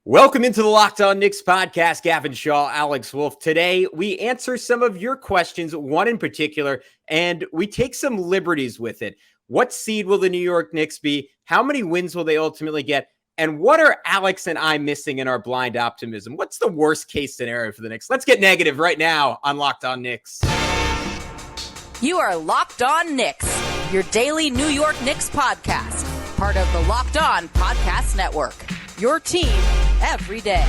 Welcome into the Locked On Knicks podcast. Gavin, Schall, Alex Wolfe. Today, we answer some of your questions, one in particular, and we take some liberties with it. What seed will the New York Knicks be? How many wins will they ultimately get? And what are Alex and I missing in our blind optimism? What's the worst case scenario for the Knicks? Let's get negative right now on Locked On Knicks. You are Locked On Knicks, your daily New York Knicks podcast, part of the Locked On Podcast Network. Your team every day.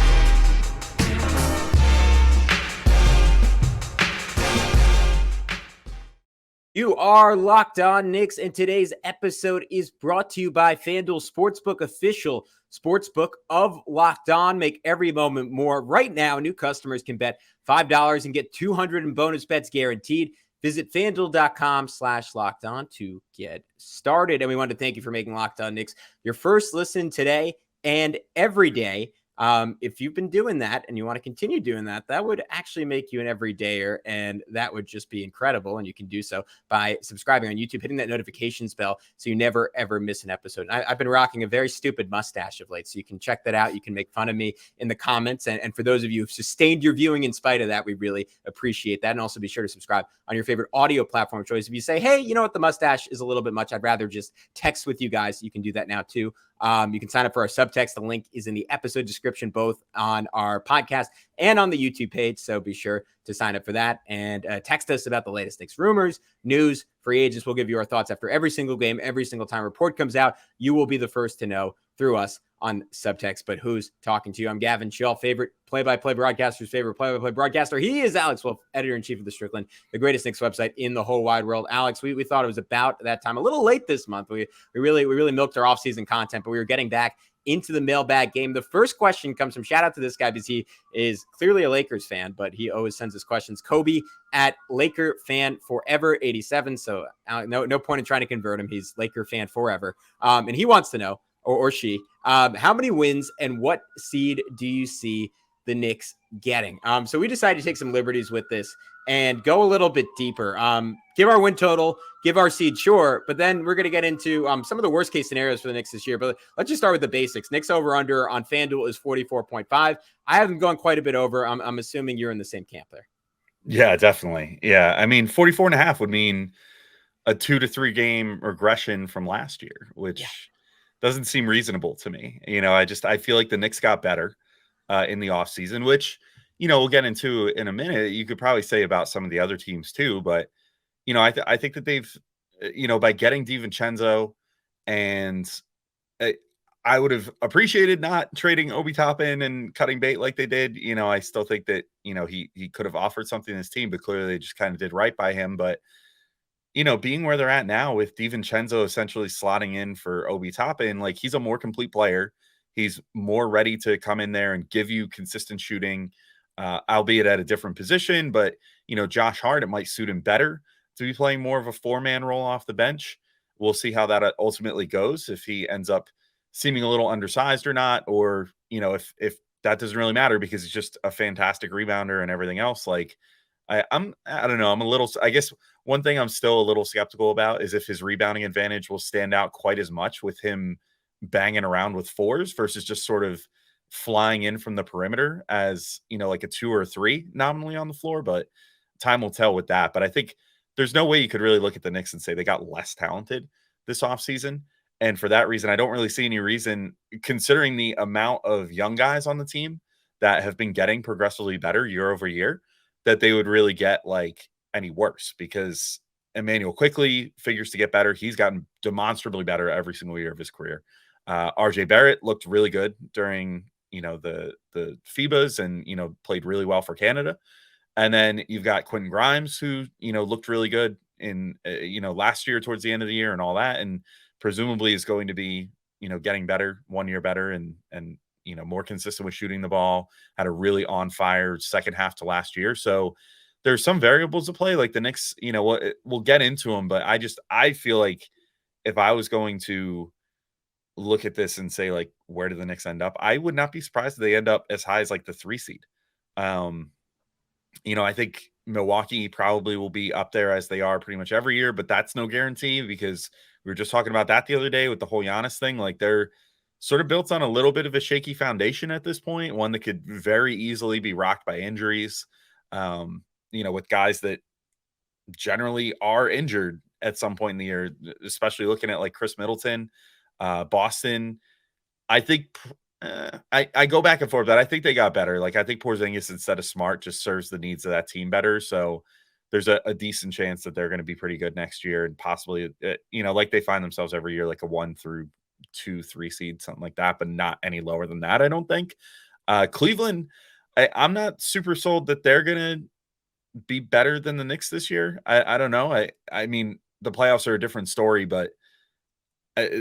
You are Locked On Knicks, and today's episode is brought to you by FanDuel Sportsbook, official Sportsbook of Locked On. Make every moment more. Right now, new customers can bet $5 and get $200 in bonus bets guaranteed. Visit FanDuel.com/LockedOn to get started. And we want to thank you for making Locked On Knicks your first listen today and every day. If you've been doing that and you want to continue doing that, that would actually make you an everydayer, and that would just be incredible. And you can do so by subscribing on YouTube, hitting that notifications bell so you never, ever miss an episode. I've been rocking a very stupid mustache of late, so you can check that out. You can make fun of me in the comments. And for those of you who've sustained your viewing in spite of that, we really appreciate that. And also be sure to subscribe on your favorite audio platform of choice. If you say, hey, you know what, the mustache is a little bit much, I'd rather just text with you guys, you can do that now too. You can sign up for our Subtext. The link is in the episode description, both on our podcast and on the YouTube page. So be sure to sign up for that and text us about the latest Knicks rumors, news, free agents. We'll give you our thoughts after every single game, every single time a report comes out. You will be the first to know through us on Subtext. But who's talking to you? I'm Gavin, Schall, favorite play-by-play broadcaster's favorite play-by-play broadcaster. He is Alex Wolfe, editor-in-chief of The Strickland, the greatest Knicks website in the whole wide world. Alex, we thought it was about that time, a little late this month. We really milked our off-season content, but we were getting back into the mailbag game. The first question comes from, shout out to this guy because he is clearly a Lakers fan, but he always sends us questions. Kobe at Laker fan forever 87. So no point in trying to convert him. He's Laker fan forever. And he wants to know, or she, how many wins and what seed do you see the Knicks getting? So we decided to take some liberties with this and go a little bit deeper. Give our win total, give our seed, sure, but then we're going to get into some of the worst case scenarios for the Knicks this year. But let's just start with the basics. Knicks over under on FanDuel is 44.5. I haven't gone quite a bit over. I'm assuming you're in the same camp there. Yeah, definitely. Yeah, I mean, 44.5 would mean a 2 to 3 game regression from last year, which doesn't seem reasonable to me. You know, I feel like the Knicks got better in the offseason, which, you know, we'll get into in a minute. You could probably say about some of the other teams too, but, you know, I think that they've, you know, by getting DiVincenzo, and I would have appreciated not trading Obi Toppin and cutting bait like they did. You know, I still think that, you know, he could have offered something to his team, but clearly they just kind of did right by him. But, you know, being where they're at now with DiVincenzo essentially slotting in for Obi Toppin, like, he's a more complete player. He's more ready to come in there and give you consistent shooting, albeit at a different position. But, you know, Josh Hart, it might suit him better to be playing more of a 4-man role off the bench. We'll see how that ultimately goes, if he ends up seeming a little undersized or not, or, you know, if that doesn't really matter because he's just a fantastic rebounder and everything else. Like, I don't know. I'm a little, I guess one thing I'm still a little skeptical about is if his rebounding advantage will stand out quite as much with him banging around with fours versus just sort of flying in from the perimeter as, you know, like a 2 or a 3 nominally on the floor. But time will tell with that. But I think there's no way you could really look at the Knicks and say they got less talented this offseason. And for that reason, I don't really see any reason, considering the amount of young guys on the team that have been getting progressively better year over year, that they would really get like any worse, because Emmanuel quickly figures to get better. He's gotten demonstrably better every single year of his career. RJ Barrett looked really good during, you know, the FIBAs and, you know, played really well for Canada. And then you've got Quentin Grimes, who, you know, looked really good in, you know, last year towards the end of the year and all that. And presumably is going to be, you know, getting better, 1 year better, and, you know, more consistent with shooting the ball, had a really on fire second half to last year. So there's some variables to play. Like the Knicks, you know, we'll get into them, but I feel like if I was going to look at this and say, like, where do the Knicks end up? I would not be surprised if they end up as high as like the 3 seed. You know, I think Milwaukee probably will be up there as they are pretty much every year, but that's no guarantee, because we were just talking about that the other day with the whole Giannis thing. Like, they're sort of built on a little bit of a shaky foundation at this point, one that could very easily be rocked by injuries. With guys that generally are injured at some point in the year, especially looking at like Chris Middleton, Boston. I think I go back and forth, but I think they got better. Like I think Porzingis instead of Smart just serves the needs of that team better. So there's a decent chance that they're going to be pretty good next year and possibly, like they find themselves every year, like a 1 through 2, 3 seed, something like that, but not any lower than that. I don't think. Cleveland, I'm not super sold that they're going to be better than the Knicks this year. I don't know. I mean, the playoffs are a different story, but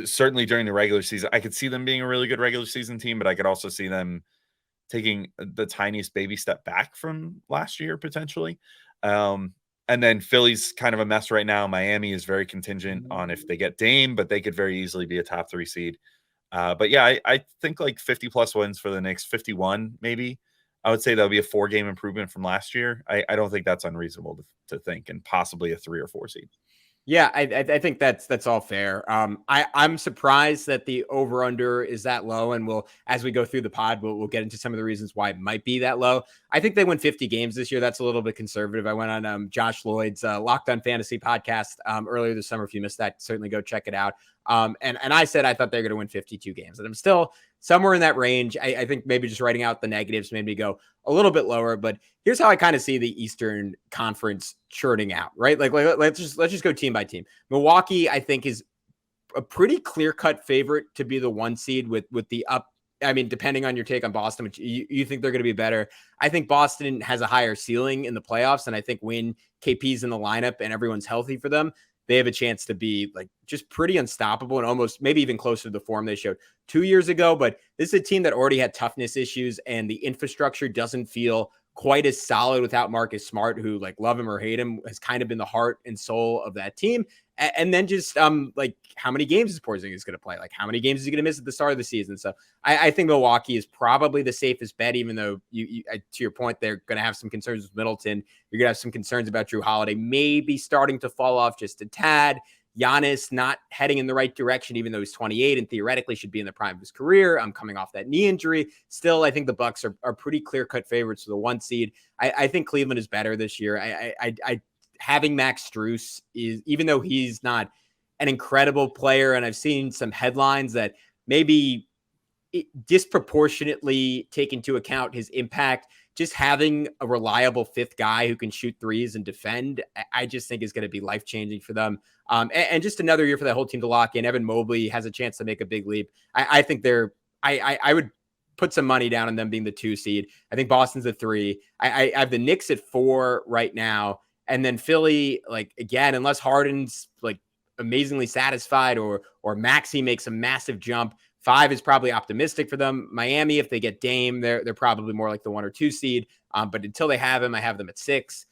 certainly during the regular season, I could see them being a really good regular season team, but I could also see them taking the tiniest baby step back from last year, potentially. And then Philly's kind of a mess right now. Miami is very contingent on if they get Dame, but they could very easily be a top 3 seed. But yeah, I think like 50 plus wins for the Knicks, 51 maybe. I would say that'll be a 4-game improvement from last year. I don't think that's unreasonable to think, and possibly a 3 or 4 seed. Yeah, I think that's all fair. I'm surprised that the over under is that low, and as we go through the pod, we'll get into some of the reasons why it might be that low. I think they win 50 games this year. That's a little bit conservative. I went on Josh Lloyd's Locked On Fantasy podcast earlier this summer. If you missed that, certainly go check it out. And I said I thought they're going to win 52 games, and I'm still somewhere in that range. I think maybe just writing out the negatives made me go a little bit lower, but here's how I kind of see the Eastern Conference churning out, right? Like let's just go team by team. Milwaukee, I think, is a pretty clear-cut favorite to be the 1 seed with the up. I mean, depending on your take on Boston, which you think they're going to be better. I think Boston has a higher ceiling in the playoffs, and I think when KP's in the lineup and everyone's healthy for them, they have a chance to be like just pretty unstoppable and almost maybe even closer to the form they showed 2 years ago. But this is a team that already had toughness issues, and the infrastructure doesn't feel quite as solid without Marcus Smart, who, like, love him or hate him, has kind of been the heart and soul of that team. And then just like, how many games is Porzingis going to play? Like, how many games is he going to miss at the start of the season? So I think Milwaukee is probably the safest bet, even though you to your point, they're going to have some concerns with Middleton. You're going to have some concerns about Drew Holiday maybe starting to fall off just a tad. Giannis not heading in the right direction, even though he's 28 and theoretically should be in the prime of his career. I'm coming off that knee injury. Still, I think the Bucks are pretty clear-cut favorites for the 1 seed. I think Cleveland is better this year. I having Max Strus is, even though he's not an incredible player, and I've seen some headlines that maybe disproportionately take into account his impact, just having a reliable 5th guy who can shoot threes and defend, I just think is going to be life-changing for them. And just another year for that whole team to lock in. Evan Mobley has a chance to make a big leap. I think I would put some money down on them being the 2 seed. I think Boston's the 3. I have the Knicks at 4 right now. And then Philly, like, again, unless Harden's like amazingly satisfied or Maxey makes a massive jump, 5 is probably optimistic for them. Miami, if they get Dame, they're probably more like the 1 or 2 seed. But until they have him, I have them at 6.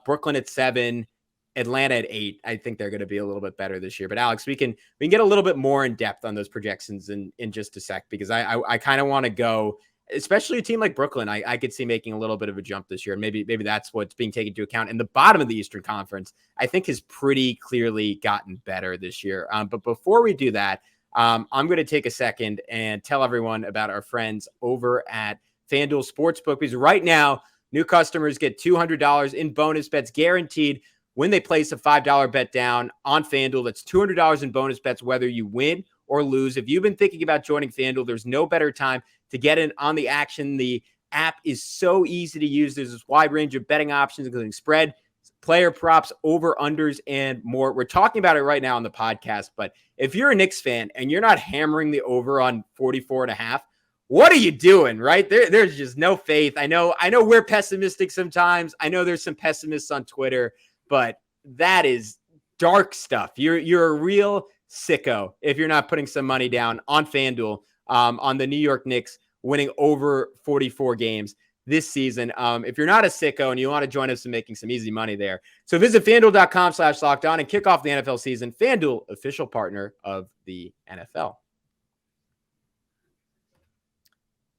Brooklyn at 7. Atlanta at 8. I think they're going to be a little bit better this year. But Alex, we can get a little bit more in depth on those projections in just a sec, because I kind of want to go, especially a team like Brooklyn. I could see making a little bit of a jump this year. And maybe that's what's being taken into account. And the bottom of the Eastern Conference, I think, has pretty clearly gotten better this year. But before we do that, I'm going to take a second and tell everyone about our friends over at FanDuel Sportsbook, because right now, new customers get $200 in bonus bets guaranteed when they place a $5 bet down on FanDuel. That's $200 in bonus bets, whether you win or lose. If you've been thinking about joining FanDuel, there's no better time to get in on the action. The app is so easy to use. There's this wide range of betting options, including spread, player props, over-unders, and more. We're talking about it right now on the podcast, but if you're a Knicks fan and you're not hammering the over on 44.5, what are you doing, right? There's just no faith. I know we're pessimistic sometimes. I know there's some pessimists on Twitter, but that is dark stuff. You're a real sicko if you're not putting some money down on FanDuel on the New York Knicks winning over 44 games this season. If you're not a sicko and you want to join us in making some easy money there, so visit FanDuel.com/LockedOn and kick off the NFL season. FanDuel, official partner of the NFL.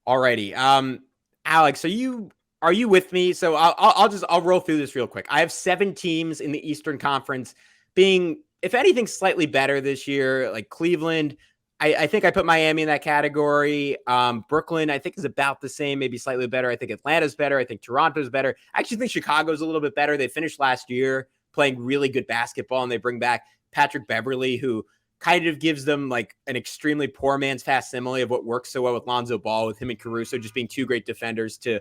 Alrighty, Alex, are you with me? So I'll roll through this real quick. I have 7 teams in the Eastern Conference being, if anything, slightly better this year. Like Cleveland, I think I put Miami in that category. Brooklyn, I think, is about the same, maybe slightly better. I think Atlanta's better. I think Toronto's better. I actually think Chicago's a little bit better. They finished last year playing really good basketball, and they bring back Patrick Beverley, who kind of gives them like an extremely poor man's facsimile of what works so well with Lonzo Ball, with him and Caruso just being two great defenders to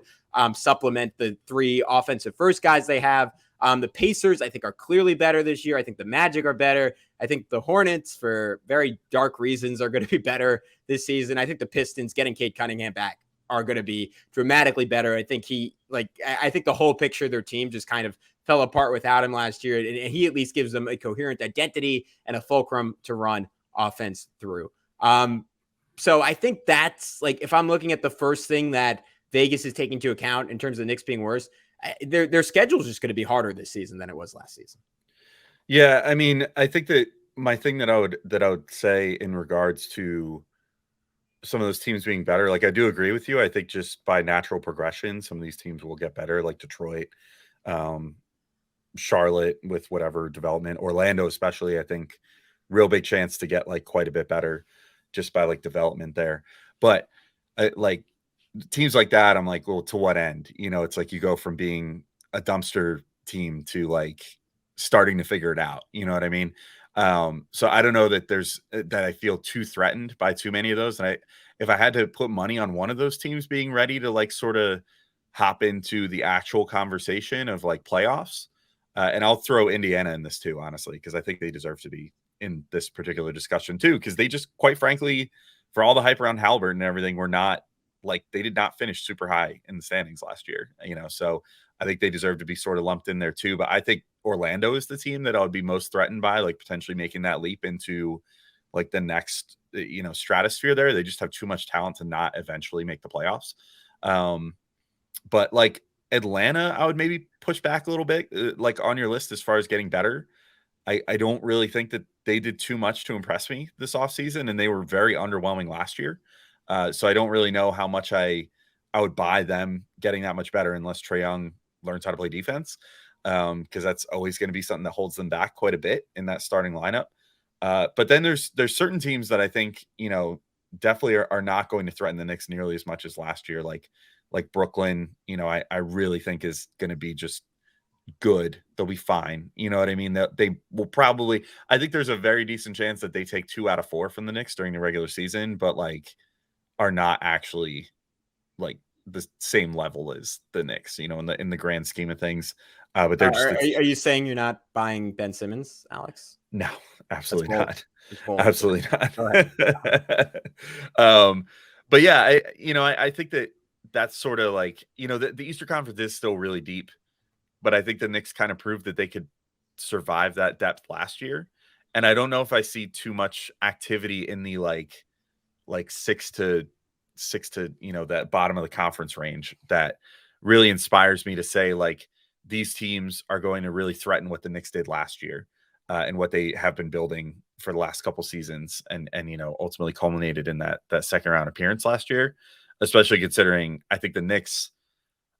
supplement the three offensive first guys they have. The Pacers, I think, are clearly better this year. I think the Magic are better. I think the Hornets, for very dark reasons, are going to be better this season. I think the Pistons, getting Cade Cunningham back, are going to be dramatically better. I think I think the whole picture of their team just kind of fell apart without him last year. And he at least gives them a coherent identity and a fulcrum to run offense through. So I think that's like, if I'm looking at the first thing that Vegas is taking into account in terms of the Knicks being worse, their schedule is just going to be harder this season than it was last season. Yeah, I mean, I think that my thing that I would say in regards to some of those teams being better, like I do agree with you. I think just by natural progression, some of these teams will get better, like Detroit, Charlotte with whatever development, Orlando especially. I think real big chance to get like quite a bit better just by like development there. But like teams like that, I'm like, well, to what end? You know, it's like you go from being a dumpster team to like starting to figure it out. You know what I mean? So I don't know that that I feel too threatened by too many of those. And if I had to put money on one of those teams being ready to like sort of hop into the actual conversation of like playoffs, and I'll throw Indiana in this too, honestly, because I think they deserve to be in this particular discussion too, because they just, quite frankly, for all the hype around Halliburton and everything, were not like, they did not finish super high in the standings last year, you know, so I think they deserve to be sort of lumped in there too. But I think Orlando is the team that I would be most threatened by, like potentially making that leap into like the next, you know, stratosphere there. They just have too much talent to not eventually make the playoffs. But like Atlanta, I would maybe push back a little bit, like on your list as far as getting better. I don't really think that they did too much to impress me this offseason, and they were very underwhelming last year. So I don't really know how much I would buy them getting that much better unless Trae Young learns how to play defense, because that's always going to be something that holds them back quite a bit in that starting lineup. But then there's certain teams that I think, you know, definitely are not going to threaten the Knicks nearly as much as last year. Like Brooklyn, you know, I really think is going to be just good. They'll be fine. You know what I mean? They will probably, I think there's a very decent chance that they take 2 out of 4 from the Knicks during the regular season, but like are not actually like the same level as the Knicks, you know, in the grand scheme of things. But they're just. Are you saying you're not buying Ben Simmons, Alex? No, absolutely not. Absolutely not. But yeah, I think that that's sort of like, you know, the Eastern Conference is still really deep, but I think the Knicks kind of proved that they could survive that depth last year. And I don't know if I see too much activity in the like 6 to, you know, that bottom of the conference range that really inspires me to say like these teams are going to really threaten what the Knicks did last year, and what they have been building for the last couple seasons, and you know, ultimately culminated in that second round appearance last year, especially considering I think the Knicks,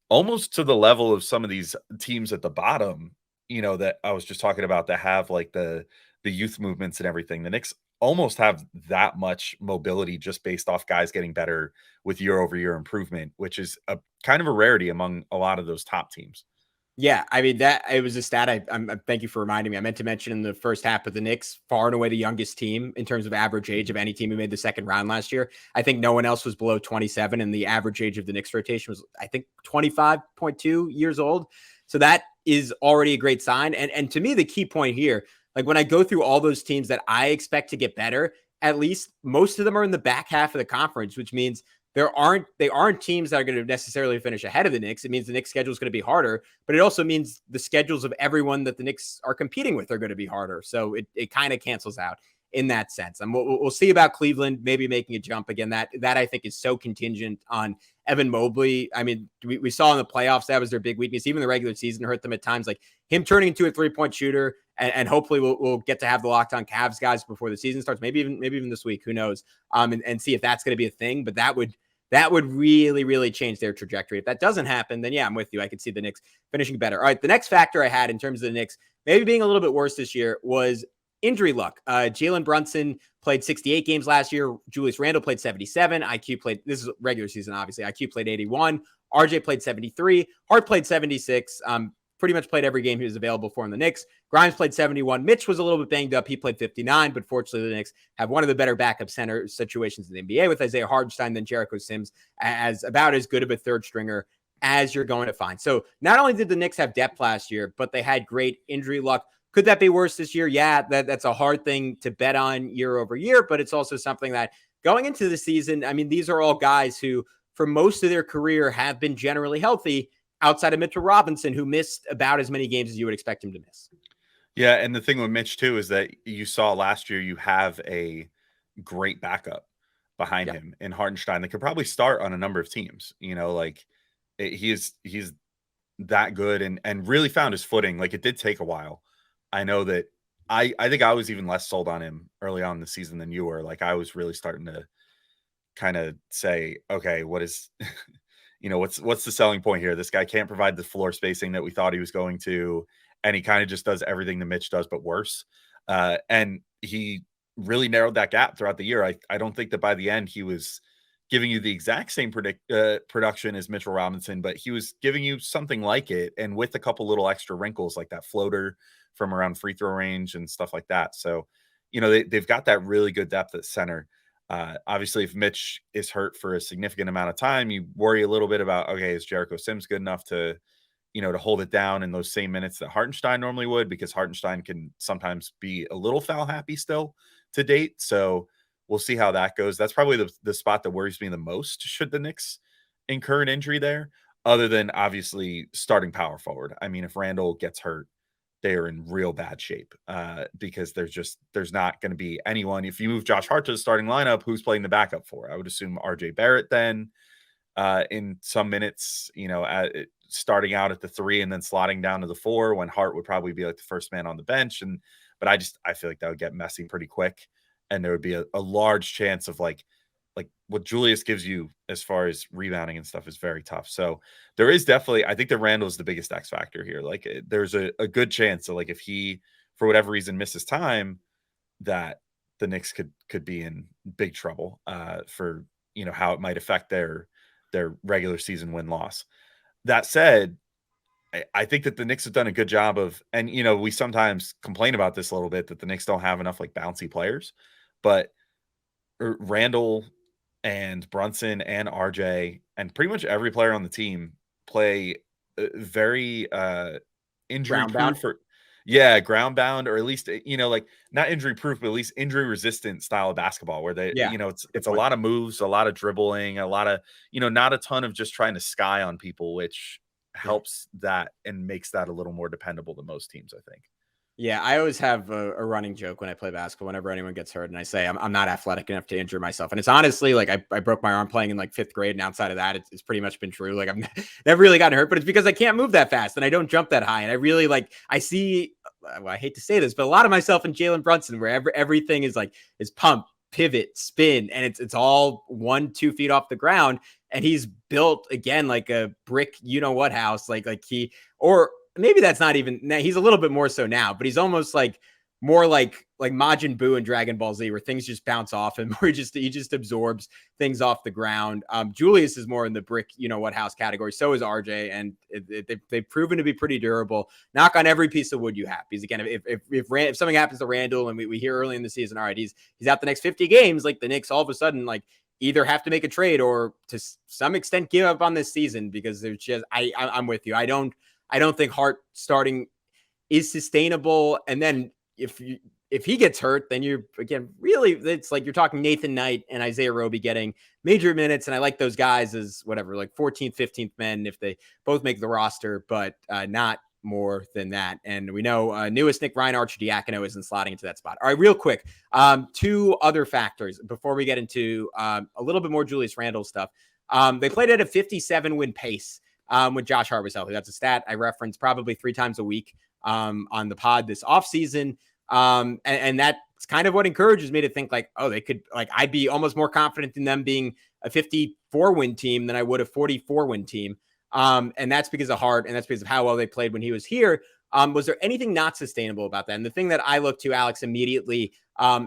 almost to the level of some of these teams at the bottom, you know, that I was just talking about, that have like the youth movements and everything. The Knicks almost have that much mobility just based off guys getting better with year-over-year improvement, which is a kind of a rarity among a lot of those top teams. Yeah, I mean, that it was a stat. I'm thank you for reminding me. I meant to mention in the first half of the Knicks, far and away the youngest team in terms of average age of any team who made the second round last year. I think no one else was below 27, and the average age of the Knicks rotation was, I think, 25.2 years old. So that is already a great sign. And to me, the key point here, like when I go through all those teams that I expect to get better, at least most of them are in the back half of the conference, which means they aren't teams that are going to necessarily finish ahead of the Knicks. It means the Knicks schedule is going to be harder, but it also means the schedules of everyone that the Knicks are competing with are going to be harder. So it kind of cancels out in that sense. And we'll see about Cleveland maybe making a jump again. That I think is so contingent on Evan Mobley. I mean, we saw in the playoffs that was their big weakness. Even the regular season hurt them at times. Like him turning into a 3-point shooter, and hopefully we'll get to have the Locked On Cavs guys before the season starts. Maybe even this week. Who knows? And see if that's going to be a thing. But that would really, really change their trajectory. If that doesn't happen, then yeah, I'm with you. I could see the Knicks finishing better. All right, the next factor I had in terms of the Knicks maybe being a little bit worse this year was injury luck. Jalen Brunson played 68 games last year. Julius Randle played 77. This is regular season, obviously. IQ played 81. RJ played 73. Hart played 76. Pretty much played every game he was available for in the Knicks. Grimes played 71. Mitch was a little bit banged up. He played 59, but fortunately the Knicks have one of the better backup center situations in the NBA with Isaiah Hartenstein than Jericho Sims, as about as good of a third stringer as you're going to find. So not only did the Knicks have depth last year, but they had great injury luck. Could that be worse this year? Yeah, that's a hard thing to bet on year over year, but it's also something that going into the season, I mean, these are all guys who for most of their career have been generally healthy, outside of Mitchell Robinson, who missed about as many games as you would expect him to miss. Yeah, and the thing with Mitch too is that you saw last year you have a great backup behind him in Hartenstein that could probably start on a number of teams. He's that good and really found his footing. Like, it did take a while. I know that I think I was even less sold on him early on in the season than you were. Like, I was really starting to kind of say, okay, what is what's the selling point here? This guy can't provide the floor spacing that we thought he was going to, and he kind of just does everything that Mitch does, but worse. And he really narrowed that gap throughout the year. I don't think that by the end he was giving you the exact same production as Mitchell Robinson, but he was giving you something like it, and with a couple little extra wrinkles like that floater from around free throw range and stuff like that. So, they've got that really good depth at center. Obviously, if Mitch is hurt for a significant amount of time, you worry a little bit about, okay, is Jericho Sims good enough to hold it down in those same minutes that Hartenstein normally would, because Hartenstein can sometimes be a little foul happy still to date. So we'll see how that goes. That's probably the spot that worries me the most, should the Knicks incur an injury there, other than obviously starting power forward. I mean, if Randle gets hurt, they are in real bad shape because there's not going to be anyone. If you move Josh Hart to the starting lineup, who's playing the backup for? I would assume RJ Barrett then in some minutes, starting out at the 3 and then slotting down to the 4, when Hart would probably be like the first man on the bench. But I feel like that would get messy pretty quick, and there would be a large chance of like what Julius gives you as far as rebounding and stuff is very tough. So there is definitely, I think that Randle is the biggest X factor here. Like, there's a good chance that, like, if he, for whatever reason, misses time, that the Knicks could be in big trouble for, how it might affect their regular season win-loss. That said, I think that the Knicks have done a good job of, and, we sometimes complain about this a little bit, that the Knicks don't have enough like bouncy players, but Randle and Brunson and RJ and pretty much every player on the team play very injury proof, ground bound, or at least, like, not injury proof, but at least injury resistant style of basketball where they, it's a lot of moves, a lot of dribbling, a lot of, not a ton of just trying to sky on people, which helps that and makes that a little more dependable than most teams, I think. Yeah, I always have a running joke when I play basketball whenever anyone gets hurt, and I say I'm not athletic enough to injure myself. And it's honestly like I broke my arm playing in like 5th grade, and outside of that, it's pretty much been true. Like, I've never really gotten hurt, but it's because I can't move that fast and I don't jump that high. And I really I see, well, I hate to say this, but a lot of myself in Jalen Brunson, where everything is pump, pivot, spin, and it's all 1-2 feet off the ground. And he's built again like a brick, house, or maybe that's not even, he's a little bit more so now, but he's almost more like Majin Buu in Dragon Ball Z, where things just bounce off him, where he just absorbs things off the ground. Julius is more in the brick, house category. So is RJ, and they've proven to be pretty durable. Knock on every piece of wood you have, because again, if something happens to Randle, and we hear early in the season, all right, he's out the next 50 games, like, the Knicks all of a sudden either have to make a trade or to some extent give up on this season, because there's just, I'm with you. I don't think Hart starting is sustainable. And then if he gets hurt, then you're, again, really, it's like you're talking Nathan Knight and Isaiah Roby getting major minutes. And I like those guys as whatever, like 14th, 15th men if they both make the roster, but not more than that. And we know newest Nick Ryan Archer-Diacono isn't slotting into that spot. All right, real quick. 2 other factors before we get into a little bit more Julius Randle stuff. They played at a 57 win pace when Josh Hart was healthy. That's a stat I reference probably 3 times a week on the pod this offseason. And that's kind of what encourages me to think they could, I'd be almost more confident in them being a 54 win team than I would a 44 win team. And that's because of Hart, and that's because of how well they played when he was here. Was there anything not sustainable about that? And the thing that I look to, Alex, immediately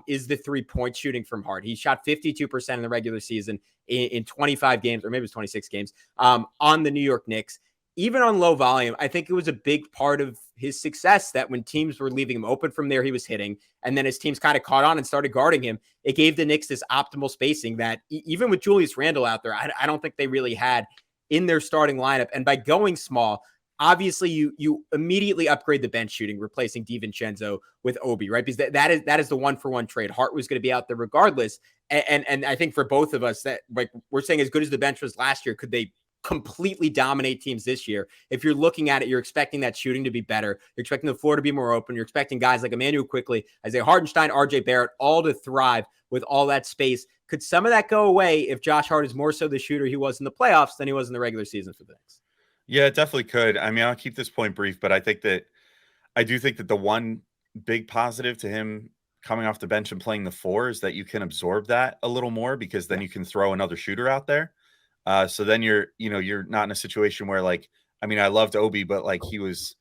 is the 3-point shooting from Hart. He shot 52% in the regular season in 25 games, or maybe it was 26 games, on the New York Knicks. Even on low volume, I think it was a big part of his success that when teams were leaving him open from there, he was hitting. And then as teams kind of caught on and started guarding him, it gave the Knicks this optimal spacing that even with Julius Randle out there, I don't think they really had in their starting lineup. And by going small, obviously you immediately upgrade the bench shooting, replacing DiVincenzo with Obi, right? Because that is the 1-for-1 trade. Hart was going to be out there regardless. And I think for both of us that, like, we're saying, as good as the bench was last year, could they completely dominate teams this year? If you're looking at it, you're expecting that shooting to be better. You're expecting the floor to be more open. You're expecting guys like Emmanuel Quickly, Isaiah Hartenstein, RJ Barrett, all to thrive with all that space. Could some of that go away if Josh Hart is more so the shooter he was in the playoffs than he was in the regular season for the Knicks? Yeah, it definitely could. I mean, I'll keep this point brief, but I do think that the one big positive to him coming off the bench and playing the 4 is that you can absorb that a little more, because then you can throw another shooter out there. So then you're not in a situation where, like, I mean, I loved Obi, but like he was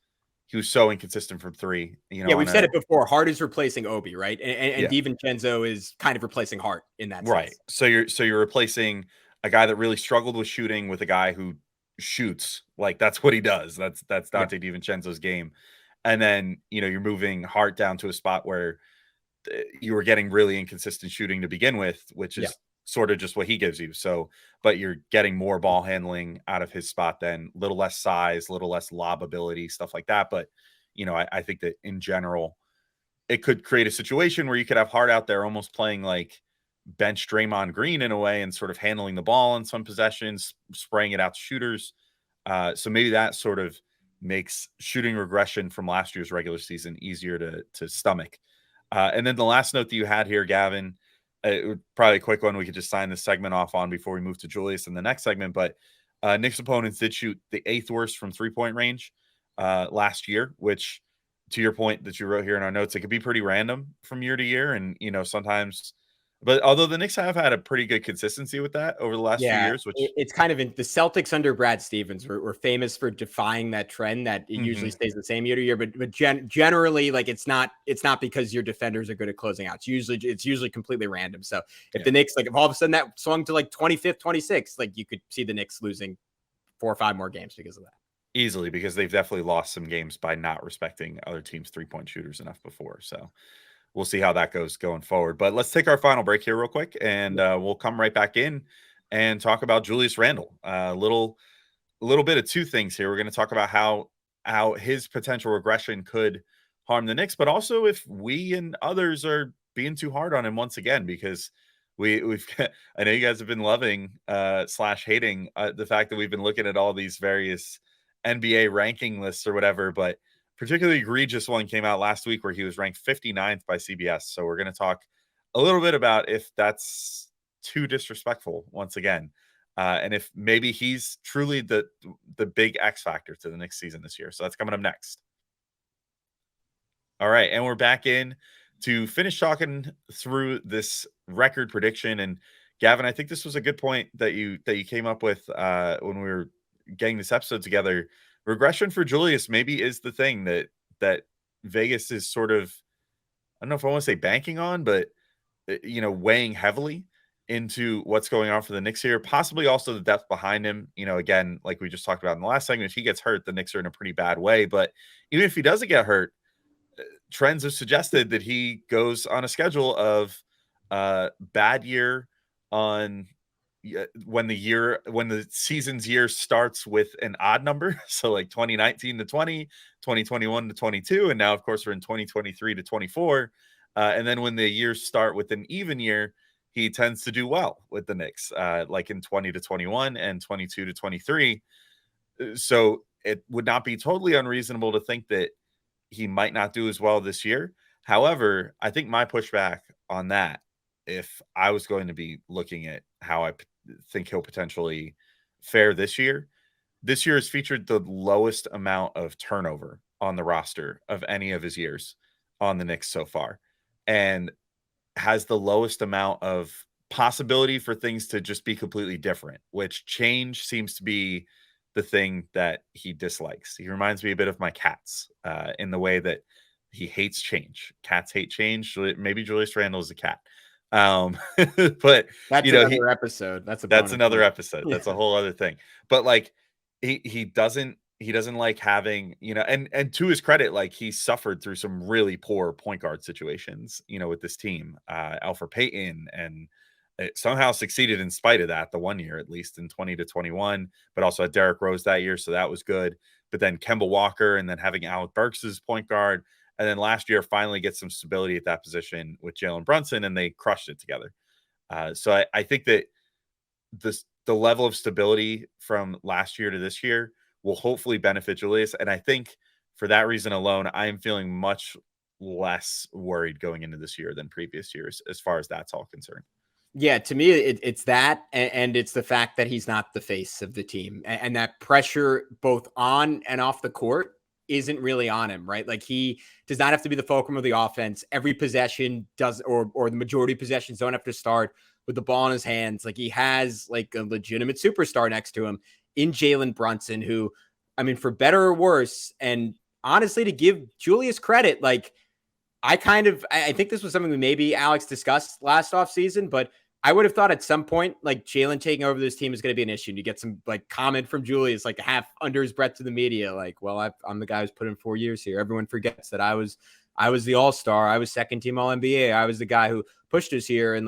so inconsistent from 3. Yeah, we've said it before. Hart is replacing Obi, right? And Yeah. DiVincenzo is kind of replacing Hart in that Right. sense. So you're replacing a guy that really struggled with shooting with a guy who shoots. Like, that's what he does. That's Dante DiVincenzo's game. And then, you're moving Hart down to a spot where you were getting really inconsistent shooting to begin with, which is sort of just what he gives you. So, but you're getting more ball handling out of his spot, then a little less size, a little less lob ability, stuff like that. But, I think that in general, it could create a situation where you could have Hart out there almost playing like bench Draymond Green in a way, and sort of handling the ball in some possessions, spraying it out to shooters. So maybe that sort of makes shooting regression from last year's regular season easier to stomach. And then the last note that you had here, Gavin, probably a quick one. We could just sign this segment off on before we move to Julius in the next segment. But Knicks opponents did shoot the 8th worst from 3-point range last year, which, to your point that you wrote here in our notes, it could be pretty random from year to year. And, sometimes, but although the Knicks have had a pretty good consistency with that over the last few years, which it's kind of in the Celtics under Brad Stevens were famous for defying that trend that it usually stays the same year to year. But generally, like, it's not because your defenders are good at closing out. It's usually completely random. So if the Knicks, like, if all of a sudden that swung to like 25th, 26th, like, you could see the Knicks losing 4 or 5 more games because of that. Easily, because they've definitely lost some games by not respecting other teams' 3-point shooters enough before. So we'll see how that goes going forward. But let's take our final break here real quick, and we'll come right back in and talk about Julius Randle. A little bit of two things here. We're going to talk about how his potential regression could harm the Knicks, but also if we and others are being too hard on him once again, because we've I know you guys have been loving / hating the fact that we've been looking at all these various NBA ranking lists or whatever, but particularly egregious one came out last week where he was ranked 59th by CBS. So we're going to talk a little bit about if that's too disrespectful once again, and if maybe he's truly the big X factor to the Knicks season this year. So that's coming up next. All right, and we're back in to finish talking through this record prediction. And Gavin, I think this was a good point that you came up with when we were getting this episode together. Regression for Julius maybe is the thing that Vegas is sort of, I don't know if I want to say banking on, but weighing heavily into what's going on for the Knicks here. Possibly also the depth behind him. Again, like we just talked about in the last segment, if he gets hurt, the Knicks are in a pretty bad way. But even if he doesn't get hurt, trends have suggested that he goes on a schedule of bad year on when the season's year starts with an odd number. So like 2019 to 20, 2021 to 22. And now, of course, we're in 2023 to 24. And then when the years start with an even year, he tends to do well with the Knicks, like in 20 to 21 and 22 to 23. So it would not be totally unreasonable to think that he might not do as well this year. However, I think my pushback on that, if I was going to be looking at how I think he'll potentially fare this year has featured the lowest amount of turnover on the roster of any of his years on the Knicks so far, and has the lowest amount of possibility for things to just be completely different, which change seems to be the thing that he dislikes. He reminds me a bit of my cats in the way that he hates change. Cats hate change. Maybe Julius Randle is a cat. But that's another episode. That's another point. episode. That's a whole other thing. But like he doesn't like having, and to his credit, like he suffered through some really poor point guard situations, with this team, Alfred Payton, and it somehow succeeded in spite of that, the 1 year, at least in 20 to 21, but also had Derrick Rose that year. So that was good. But then Kemba Walker, and then having Alec Burks as point guard. And then last year, finally get some stability at that position with Jalen Brunson, and they crushed it together. So I think that the level of stability from last year to this year will hopefully benefit Julius. And I think for that reason alone, I am feeling much less worried going into this year than previous years, as far as that's all concerned. Yeah, to me, it's that, and it's the fact that he's not the face of the team, and that pressure both on and off the court isn't really on him, right? Like he does not have to be the fulcrum of the offense. Every possession does, or the majority of possessions don't have to start with the ball in his hands. Like he has like a legitimate superstar next to him in Jalen Brunson, who, I mean, for better or worse, and honestly, to give Julius credit, like I think this was something we maybe Alex discussed last offseason, but I would have thought at some point, like Jalen taking over this team is going to be an issue. And you get some like comment from Julius, like half under his breath to the media, like, well, I'm the guy who's put in 4 years here. Everyone forgets that I was the all-star. I was second team All-NBA. I was the guy who pushed us here. And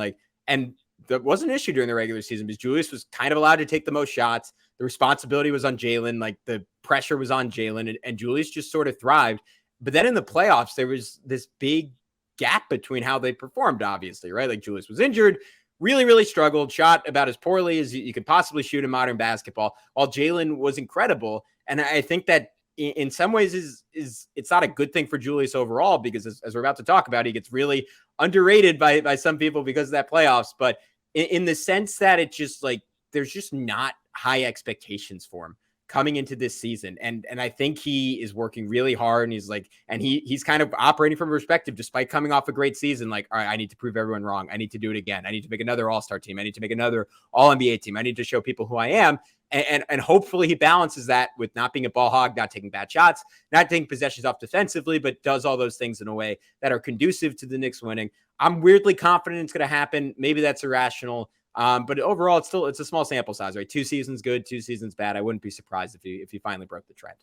that wasn't an issue during the regular season because Julius was kind of allowed to take the most shots. The responsibility was on Jalen. Like the pressure was on Jalen, and Julius just sort of thrived. But then in the playoffs, there was this big gap between how they performed, obviously, right? Like Julius was injured, really, really struggled, shot about as poorly as you could possibly shoot in modern basketball, while Jalen was incredible. And I think that in some ways is it's not a good thing for Julius overall, because as we're about to talk about, he gets really underrated by some people because of that playoffs. But in the sense that it's just like, there's just not high expectations for him coming into this season. And I think he is working really hard, and he's kind of operating from a perspective, despite coming off a great season, like, all right, I need to prove everyone wrong. I need to do it again. I need to make another all-star team. I need to make another all-NBA team. I need to show people who I am. And hopefully he balances that with not being a ball hog, not taking bad shots, not taking possessions off defensively, but does all those things in a way that are conducive to the Knicks winning. I'm weirdly confident it's going to happen. Maybe that's irrational. But overall, it's a small sample size, right? 2 seasons good, 2 seasons bad. I wouldn't be surprised if he finally broke the trend.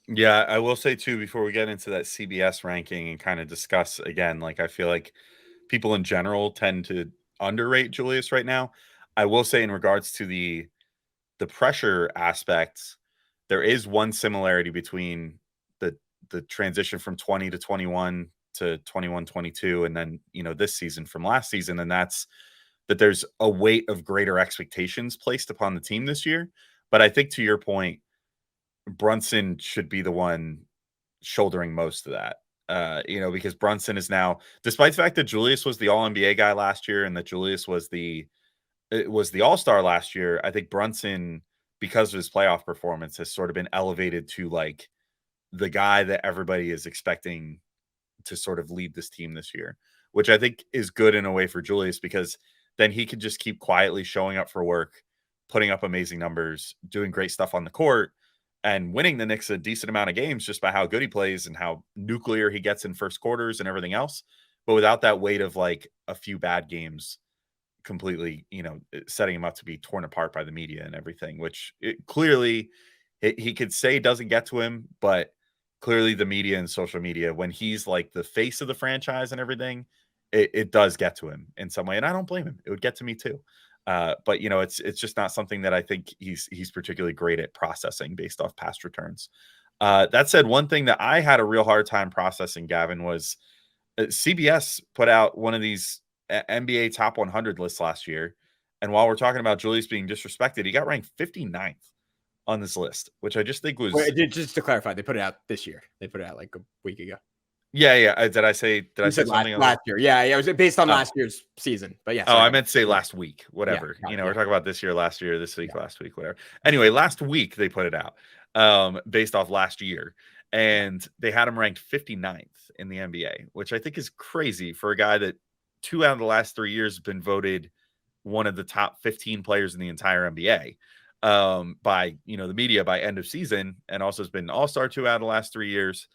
Yeah, I will say too, before we get into that CBS ranking and kind of discuss again, like I feel like people in general tend to underrate Julius right now. I will say in regards to the pressure aspects, there is one similarity between the transition from 20 to 21 to 21, 22, and then, this season from last season. And that's that there's a weight of greater expectations placed upon the team this year. But I think to your point, Brunson should be the one shouldering most of that, because Brunson is now, despite the fact that Julius was the All-NBA guy last year and that Julius was the All-Star last year, I think Brunson, because of his playoff performance, has sort of been elevated to like the guy that everybody is expecting to sort of lead this team this year, which I think is good in a way for Julius, because then he could just keep quietly showing up for work, putting up amazing numbers, doing great stuff on the court, and winning the Knicks a decent amount of games just by how good he plays and how nuclear he gets in first quarters and everything else. But without that weight of like a few bad games completely, setting him up to be torn apart by the media and everything, which clearly he could say doesn't get to him, but clearly the media and social media, when he's like the face of the franchise and everything, it does get to him in some way. And I don't blame him. It would get to me too. But it's just not something that I think he's particularly great at processing based off past returns. That said, one thing that I had a real hard time processing, Gavin, was CBS put out one of these NBA top 100 lists last year. And while we're talking about Julius being disrespected, he got ranked 59th on this list, which I just think was... Wait, just to clarify, they put it out this year. They put it out like a week ago. Yeah. Did I say something last year? Yeah. It was based on last year's season. But yeah. Sorry. I meant to say last week, whatever. Yeah, we're talking about this year, last year, this week, last week, whatever. Anyway, last week they put it out based off last year. And they had him ranked 59th in the NBA, which I think is crazy for a guy that 2 out of the last 3 years has been voted one of the top 15 players in the entire NBA. by the media by end of season, and also has been All-Star 2 out of the last 3 years.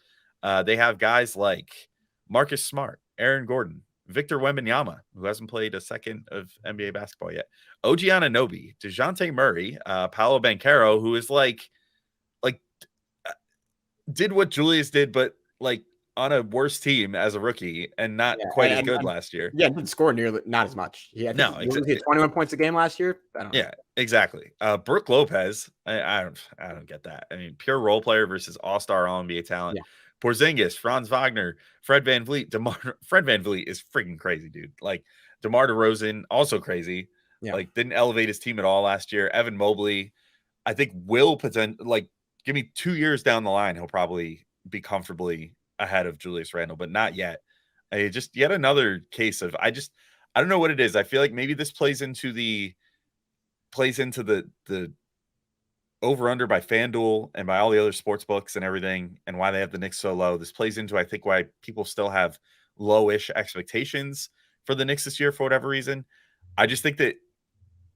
They have guys like Marcus Smart, Aaron Gordon, Victor Wembanyama, who hasn't played a second of NBA basketball yet, OG Anunoby, DeJounte Murray, Paolo Banchero, who is did what Julius did, but on a worse team as a rookie and not quite as good last year. Yeah, didn't score nearly not as much. He had 21 points a game last year. I don't know. Yeah, exactly. Brooke Lopez, I don't get that. I mean, pure role player versus all-star All-NBA talent. Yeah. Porzingis, Franz Wagner, Fred VanVleet. Fred VanVleet is freaking crazy, dude. DeMar DeRozan, also crazy. Yeah. Didn't elevate his team at all last year. Evan Mobley, I think will give me 2 years down the line, he'll probably be comfortably ahead of Julius Randle, but not yet. Just yet another case of I don't know what it is. I feel like maybe this plays into the over under by FanDuel and by all the other sports books and everything, and why they have the Knicks so low. This plays into, I think, why people still have low-ish expectations for the Knicks this year for whatever reason. I just think that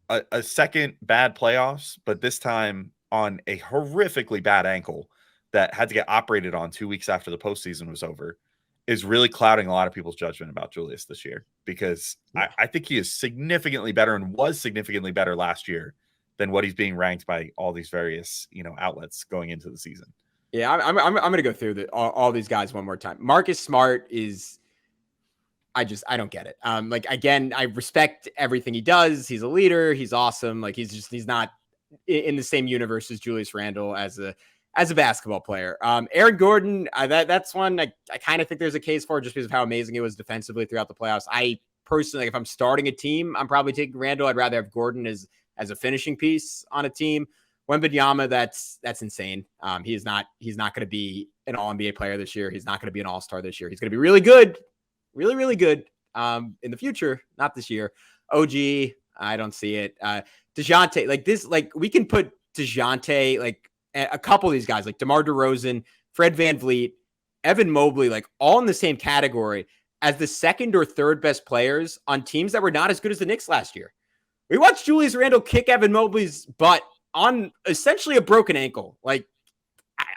a second bad playoffs, but this time on a horrifically bad ankle that had to get operated on 2 weeks after the postseason was over, is really clouding a lot of people's judgment about Julius this year, because I think he is significantly better and was significantly better last year than what he's being ranked by all these various, outlets going into the season. Yeah, I'm going to go through all these guys one more time. Marcus Smart is, I don't get it. Again, I respect everything he does. He's a leader. He's awesome. He's not in the same universe as Julius Randle as a basketball player. Aaron Gordon, that's one I kind of think there's a case for, just because of how amazing it was defensively throughout the playoffs. I personally, if I'm starting a team, I'm probably taking Randle. I'd rather have Gordon as a finishing piece on a team. Wembanyama, that's insane. He's not going to be an All-NBA player this year. He's not going to be an All-Star this year. He's going to be really good, really, really good in the future, not this year. OG, I don't see it. DeJounte, we can put DeJounte, a couple of these guys, like DeMar DeRozan, Fred VanVleet, Evan Mobley, all in the same category as the second or third best players on teams that were not as good as the Knicks last year. We watched Julius Randle kick Evan Mobley's butt on essentially a broken ankle. What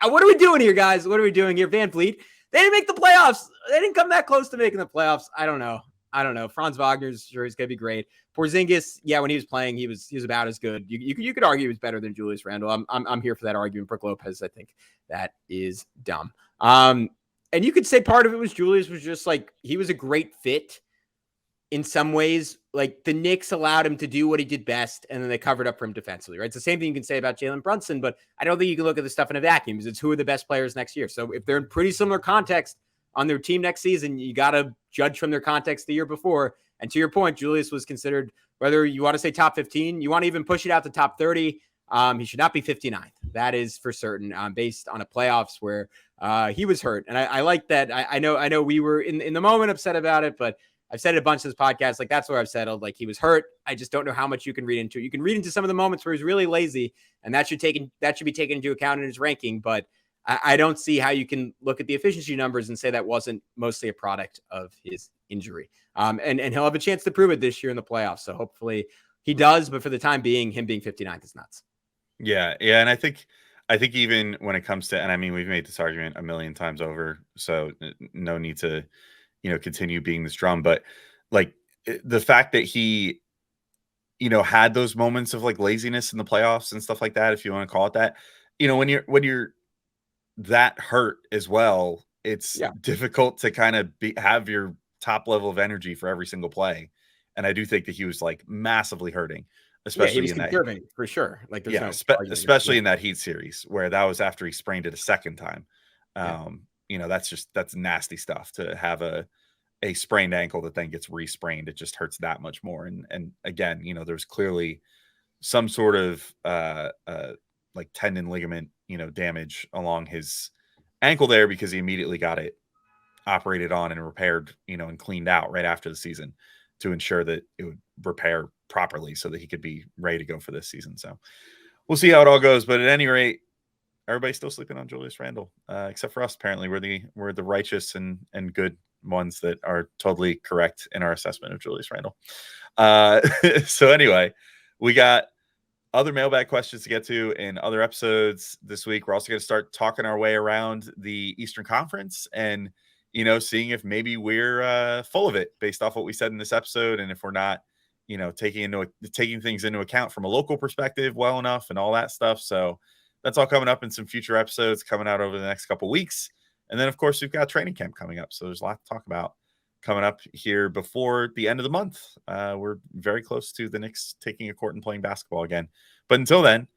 are we doing here, guys? What are we doing here? VanVleet, they didn't make the playoffs. They didn't come that close to making the playoffs. I don't know. Franz Wagner's sure he's going to be great. Porzingis, yeah, when he was playing, he was about as good. You could argue he was better than Julius Randle. I'm here for that argument. Brooke Lopez, I think that is dumb. And you could say part of it was Julius was just he was a great fit in some ways. The Knicks allowed him to do what he did best, and then they covered up for him defensively, right? It's the same thing you can say about Jalen Brunson, but I don't think you can look at the stuff in a vacuum, because it's who are the best players next year. So if they're in pretty similar context on their team next season, you got to judge from their context the year before. And to your point, Julius was considered, whether you want to say top 15, you want to even push it out to top 30. He should not be 59th. That is for certain, based on a playoffs where he was hurt. And I like that. I know we were in the moment upset about it, but I've said it a bunch of this podcast. That's where I've settled. He was hurt. I just don't know how much you can read into it. You can read into some of the moments where he's really lazy, and that should be taken into account in his ranking. But I don't see how you can look at the efficiency numbers and say that wasn't mostly a product of his injury. And he'll have a chance to prove it this year in the playoffs. So hopefully he does. But for the time being, him being 59th is nuts. Yeah. And I think even when it comes to, and I mean, we've made this argument a million times over, so no need to, continue being this drum. But the fact that he, had those moments of laziness in the playoffs and stuff like that, if you want to call it that, when you're that hurt as well, it's difficult to kind of have your top level of energy for every single play. And I do think that he was massively hurting, especially he was in that, for sure. Especially in that Heat series, where that was after he sprained it a second time. That's nasty stuff to have a sprained ankle that then gets re-sprained. It just hurts that much more. And again, there's clearly some sort of tendon ligament, damage along his ankle there, because he immediately got it operated on and repaired, and cleaned out right after the season to ensure that it would repair properly so that he could be ready to go for this season. So we'll see how it all goes. But at any rate, everybody's still sleeping on Julius Randle, except for us. Apparently we're the righteous and good ones that are totally correct in our assessment of Julius Randle. So anyway, we got other mailbag questions to get to in other episodes this week. We're also going to start talking our way around the Eastern Conference and, seeing if maybe we're full of it based off what we said in this episode. And if we're not, taking things into account from a local perspective well enough and all that stuff. So that's all coming up in some future episodes coming out over the next couple weeks. And then, of course, we've got training camp coming up. So there's a lot to talk about coming up here before the end of the month. We're very close to the Knicks taking a court and playing basketball again. But until then,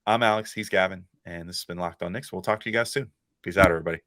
I'm Alex. He's Gavin. And this has been Locked On Knicks. We'll talk to you guys soon. Peace out, everybody.